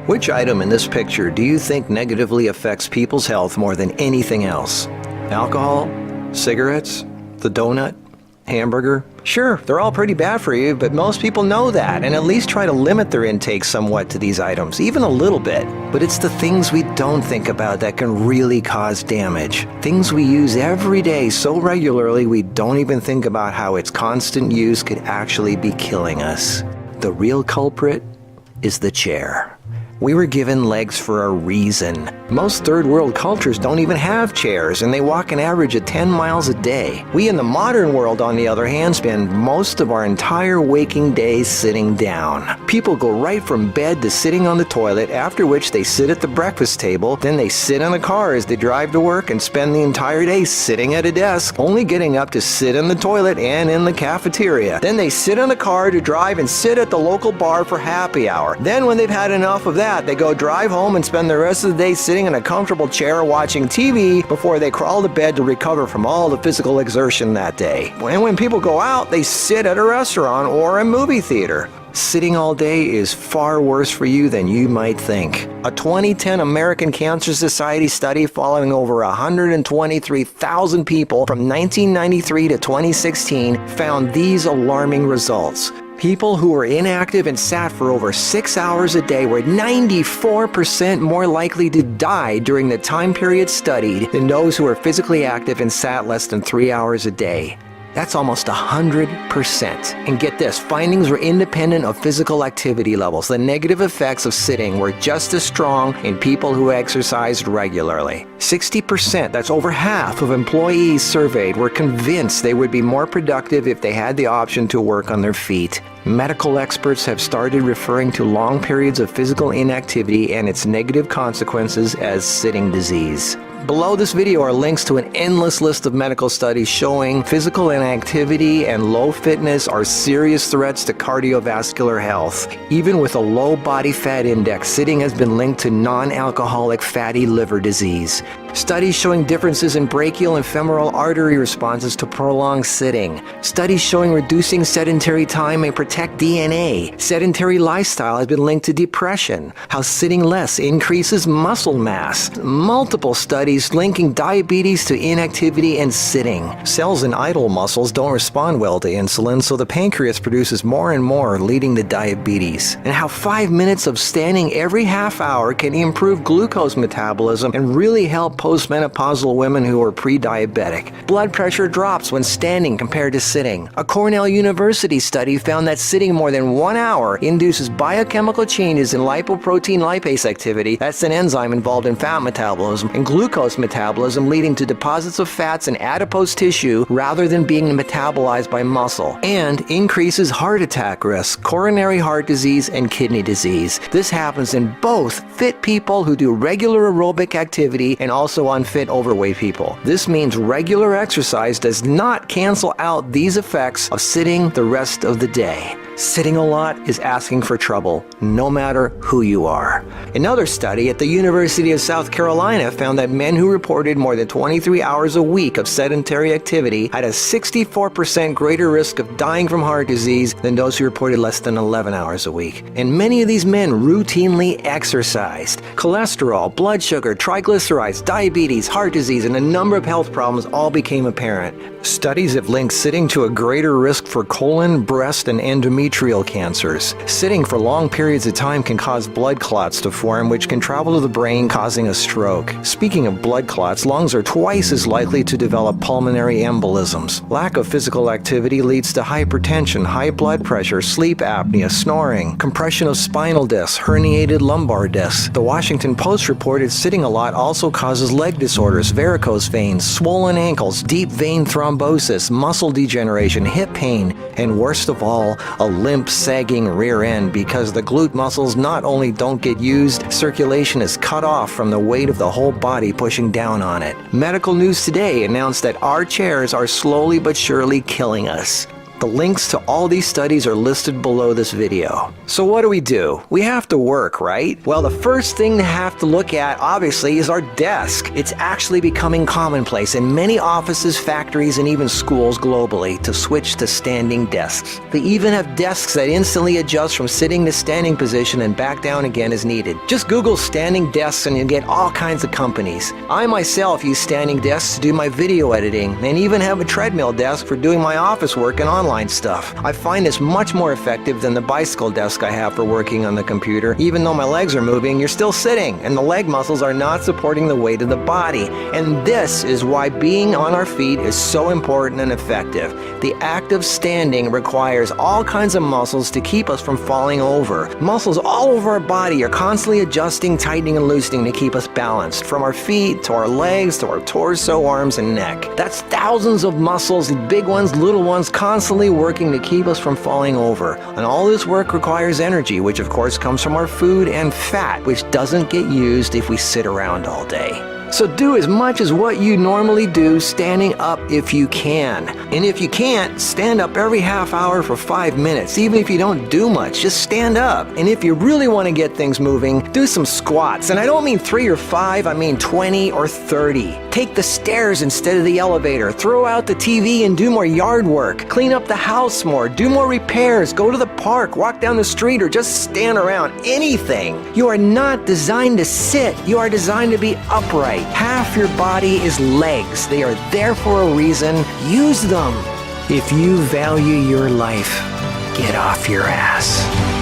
Which item in this picture do you think negatively affects people's health more than anything else? Alcohol? Cigarettes? The donut? Hamburger? Sure, they're all pretty bad for you, but most people know that and at least try to limit their intake somewhat to these items, even a little bit. But it's the things we don't think about that can really cause damage. Things we use every day so regularly we don't even think about how its constant use could actually be killing us. The real culprit is the chair. We were given legs for a reason. Most third world cultures don't even have chairs, and they walk an average of 10 miles a day. We in the modern world, on the other hand, spend most of our entire waking days sitting down. People go right from bed to sitting on the toilet, after which they sit at the breakfast table, then they sit in the car as they drive to work and spend the entire day sitting at a desk, only getting up to sit in the toilet and in the cafeteria. Then they sit in the car to drive and sit at the local bar for happy hour. Then when they've had enough of that, they go drive home and spend the rest of the day sitting in a comfortable chair watching TV before they crawl to bed to recover from all the physical exertion that day. And when people go out, they sit at a restaurant or a movie theater. Sitting all day is far worse for you than you might think. A 2010 American Cancer Society study following over 123,000 people from 1993 to 2016 found these alarming results. People who were inactive and sat for over 6 hours a day were 94% more likely to die during the time period studied than those who were physically active and sat less than 3 hours a day. That's almost 100%. And get this, findings were independent of physical activity levels. The negative effects of sitting were just as strong in people who exercised regularly. 60%, that's over half of employees surveyed, were convinced they would be more productive if they had the option to work on their feet. Medical experts have started referring to long periods of physical inactivity and its negative consequences as sitting disease. Below this video are links to an endless list of medical studies showing physical inactivity and low fitness are serious threats to cardiovascular health. Even with a low body fat index, sitting has been linked to non-alcoholic fatty liver disease. Studies showing differences in brachial and femoral artery responses to prolonged sitting. Studies showing reducing sedentary time may protect DNA. Sedentary lifestyle has been linked to depression. How sitting less increases muscle mass. Multiple studies linking diabetes to inactivity and sitting. Cells in idle muscles don't respond well to insulin, so the pancreas produces more and more, leading to diabetes. And how 5 minutes of standing every half hour can improve glucose metabolism and really help postmenopausal women who are pre-diabetic. Blood pressure drops when standing compared to sitting. A Cornell University study found that sitting more than 1 hour induces biochemical changes in lipoprotein lipase activity, that's an enzyme involved in fat metabolism, and glucose metabolism, leading to deposits of fats in adipose tissue rather than being metabolized by muscle, and increases heart attack risk, coronary heart disease, and kidney disease. This happens in both fit people who do regular aerobic activity and also unfit overweight people. This means regular exercise does not cancel out these effects of sitting the rest of the day. Sitting a lot is asking for trouble, no matter who you are. Another study at the University of South Carolina found that men who reported more than 23 hours a week of sedentary activity had a 64% greater risk of dying from heart disease than those who reported less than 11 hours a week. And many of these men routinely exercised. Cholesterol, blood sugar, triglycerides, diabetes, heart disease, and a number of health problems all became apparent. Studies have linked sitting to a greater risk for colon, breast, and endometrial cancers. Sitting for long periods of time can cause blood clots to form, which can travel to the brain, causing a stroke. Speaking of blood clots, lungs are twice as likely to develop pulmonary embolisms. Lack of physical activity leads to hypertension, high blood pressure, sleep apnea, snoring, compression of spinal discs, herniated lumbar discs. The Washington Post reported sitting a lot also causes leg disorders, varicose veins, swollen ankles, deep vein thrombosis, muscle degeneration, hip pain, and worst of all, a limp, sagging rear end because the glute muscles not only don't get used, circulation is cut off from the weight of the whole body pushing down on it. Medical News Today announced that our chairs are slowly but surely killing us. The links to all these studies are listed below this video. So what do? We have to work, right? Well, the first thing to have to look at, obviously, is our desk. It's actually becoming commonplace in many offices, factories, and even schools globally to switch to standing desks. They even have desks that instantly adjust from sitting to standing position and back down again as needed. Just Google standing desks and you'll get all kinds of companies. I myself use standing desks to do my video editing and even have a treadmill desk for doing my office work and online stuff. I find this much more effective than the bicycle desk I have for working on the computer. Even though my legs are moving, you're still sitting, and the leg muscles are not supporting the weight of the body. And this is why being on our feet is so important and effective. The act of standing requires all kinds of muscles to keep us from falling over. Muscles all over our body are constantly adjusting, tightening, and loosening to keep us balanced, from our feet to our legs to our torso, arms, and neck. That's thousands of muscles, big ones, little ones, constantly working to keep us from falling over. And all this work requires energy, which of course comes from our food, and fat, which doesn't get used if we sit around all day. So do as much as what you normally do standing up if you can. And if you can't, stand up every half hour for 5 minutes. Even if you don't do much, just stand up. And if you really want to get things moving, do some squats. And I don't mean 3 or 5, I mean 20 or 30. Take the stairs instead of the elevator. Throw out the TV and do more yard work. Clean up the house more. Do more repairs. Go to the park. Walk down the street or just stand around. Anything. You are not designed to sit. You are designed to be upright. Half your body is legs. They are there for a reason. Use them. If you value your life, get off your ass.